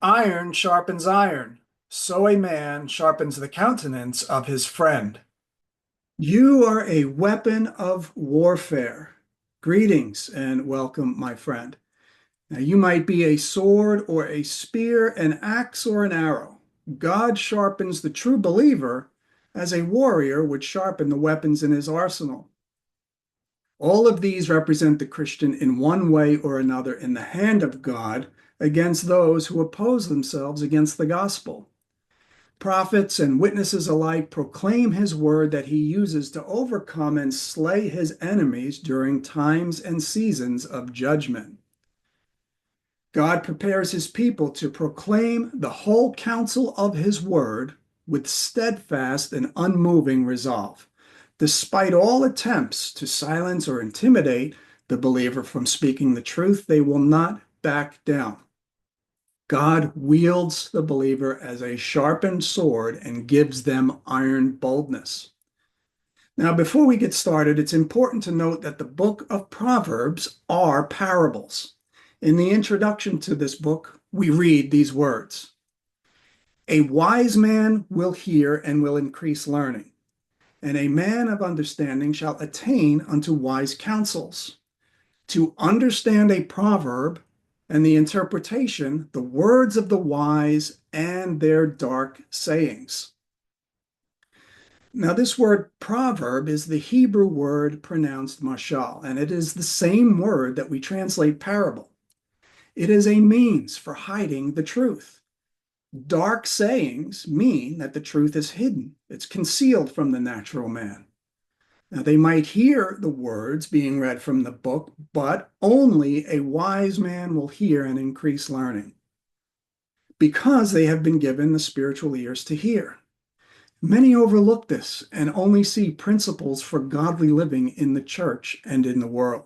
Iron sharpens iron, so a man sharpens the countenance of his friend. You are a weapon of warfare. Greetings and welcome, my friend. Now, you might be a sword or a spear, an axe or an arrow. God sharpens the true believer as a warrior would sharpen the weapons in his arsenal. All of these represent the Christian in one way or another in the hand of God against those who oppose themselves against the gospel. Prophets and witnesses alike proclaim his word that he uses to overcome and slay his enemies during times and seasons of judgment. God prepares his people to proclaim the whole counsel of his word with steadfast and unmoving resolve. Despite all attempts to silence or intimidate the believer from speaking the truth, they will not back down. God wields the believer as a sharpened sword and gives them iron boldness. Now, before we get started, it's important to note that the book of Proverbs are parables. In the introduction to this book, we read these words: A wise man will hear and will increase learning, and a man of understanding shall attain unto wise counsels. To understand a proverb and the interpretation, the words of the wise and their dark sayings. Now, this word proverb is the Hebrew word pronounced mashal, and it is the same word that we translate parable. It is a means for hiding the truth. Dark sayings mean that the truth is hidden, it's concealed from the natural man. Now, they might hear the words being read from the book, but only a wise man will hear and increase learning because they have been given the spiritual ears to hear. Many overlook this and only see principles for godly living in the church and in the world.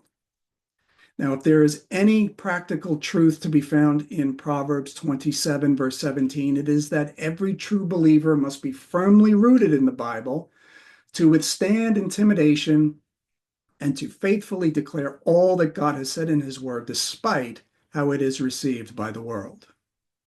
Now, if there is any practical truth to be found in Proverbs 27, verse 17, it is that every true believer must be firmly rooted in the Bible to withstand intimidation and to faithfully declare all that God has said in his word, despite how it is received by the world.